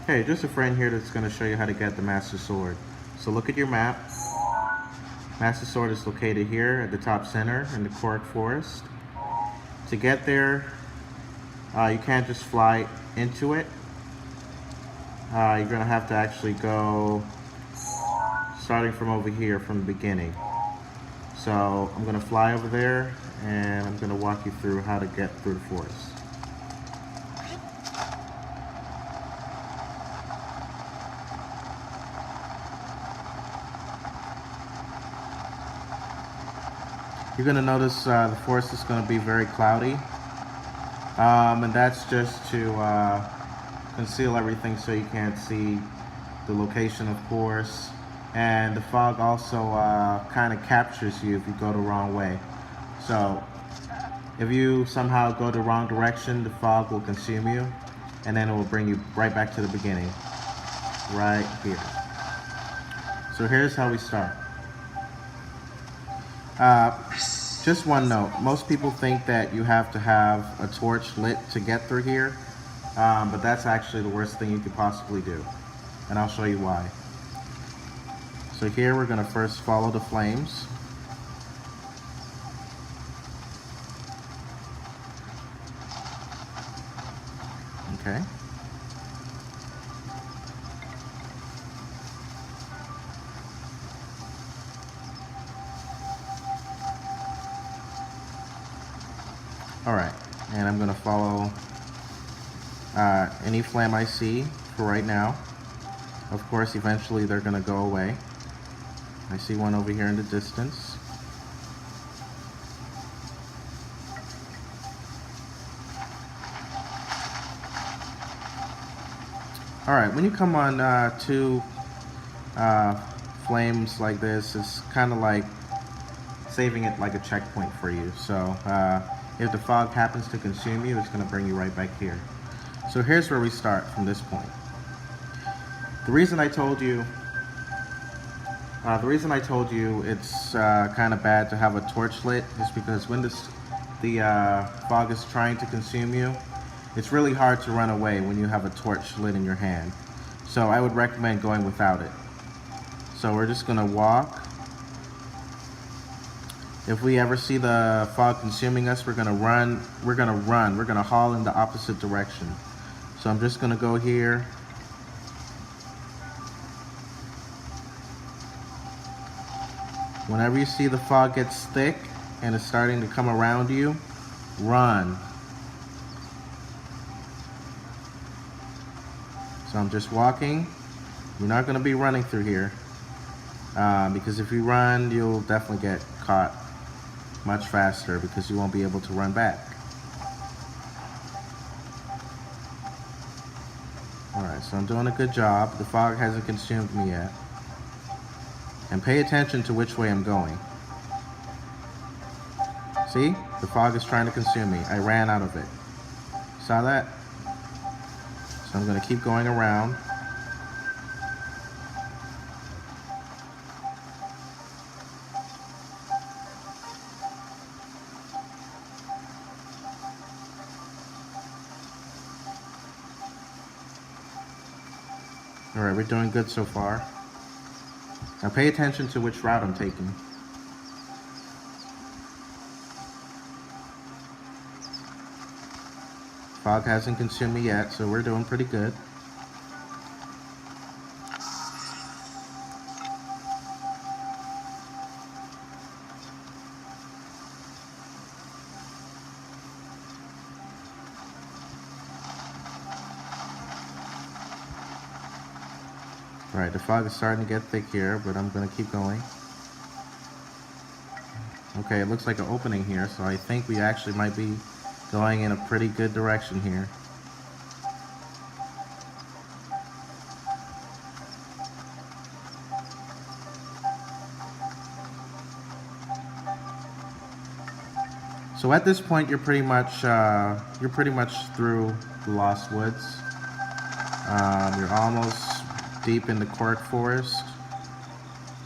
Okay, just a friend here that's going to show you how to get the Master Sword. So look at your map. Master Sword is located here at the top center in the Cork Forest. To get there, you can't just fly into it. You're going to have to actually go starting from over here from the beginning. So I'm going to fly over there and I'm going to walk you through how to get through the forest. You're going to notice the forest is going to be very cloudy, and that's just to conceal everything so you can't see the location, of course. And the fog also kind of captures you if you go the wrong way. So if you somehow go the wrong direction, the fog will consume you, and then it will bring you right back to the beginning, right here. So here's how we start. Just one note, most people think that you have to have a torch lit to get through here, but that's actually the worst thing you could possibly do, and I'll show you why. So here we're going to first follow the flames. Okay. Alright, and I'm going to follow any flame I see for right now. Of course, eventually they're going to go away. I see one over here in the distance. Alright, when you come on two flames like this, it's kind of like saving it like a checkpoint for you. So if the fog happens to consume you, it's going to bring you right back here. So here's where we start from this point. The reason I told you it's kind of bad to have a torch lit is because when the fog is trying to consume you, it's really hard to run away when you have a torch lit in your hand. So I would recommend going without it. So we're just going to walk. If we ever see the fog consuming us, we're going to run. We're going to haul in the opposite direction. So I'm just going to go here. Whenever you see the fog gets thick and it's starting to come around you, run. So I'm just walking. You're not going to be running through here because if you run, you'll definitely get caught much faster because you won't be able to run back. Alright, so I'm doing a good job. The fog hasn't consumed me yet. And pay attention to which way I'm going. See? The fog is trying to consume me. I ran out of it. Saw that? So I'm going to keep going around. Alright, we're doing good so far. Now pay attention to which route I'm taking. Fog hasn't consumed me yet, so we're doing pretty good. Alright, the fog is starting to get thick here, but I'm going to keep going. Okay, it looks like an opening here, so I think we actually might be going in a pretty good direction here. So at this point, you're pretty much through the Lost Woods. You're almost deep in the Cork Forest.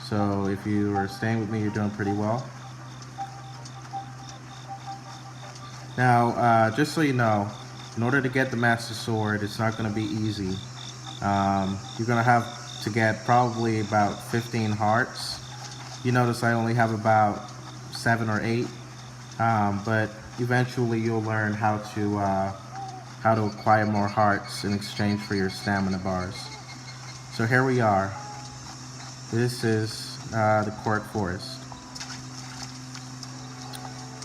So if you are staying with me, you're doing pretty well. Now, just so you know, in order to get the Master Sword, it's not going to be easy. You're gonna have to get probably about 15 hearts. You notice I only have about 7 or 8, but eventually you'll learn how to acquire more hearts in exchange for your stamina bars. So here we are. This is the Cork Forest.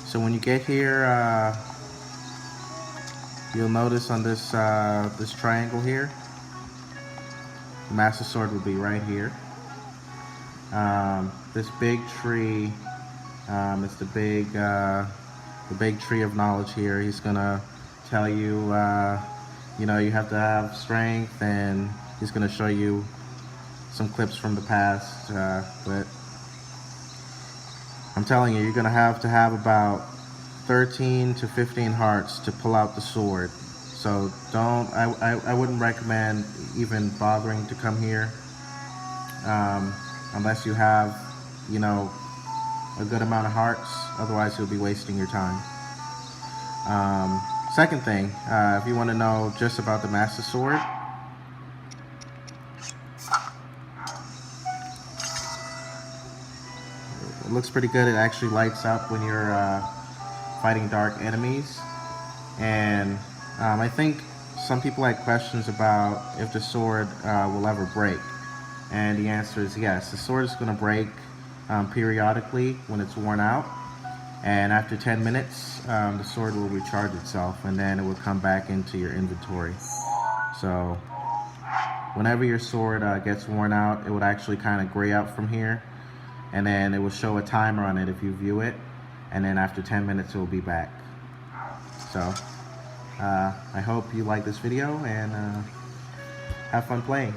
So when you get here, you'll notice on this this triangle here, the Master Sword will be right here. This big tree is the big tree of knowledge here. He's gonna tell you, you know, you have to have strength, and he's gonna show you some clips from the past. But I'm telling you, you're gonna have to have about 13 to 15 hearts to pull out the sword. So I wouldn't recommend even bothering to come here unless you have, you know, a good amount of hearts. Otherwise you'll be wasting your time. Second thing, if you want to know just about the Master Sword, it looks pretty good. It actually lights up when you're fighting dark enemies. And I think some people had questions about if the sword will ever break. And the answer is yes. The sword is going to break periodically when it's worn out. And after 10 minutes, the sword will recharge itself, and then it will come back into your inventory. So whenever your sword gets worn out, it would actually kind of gray out from here. And then it will show a timer on it if you view it. And then after 10 minutes, it will be back. So I hope you like this video, and have fun playing.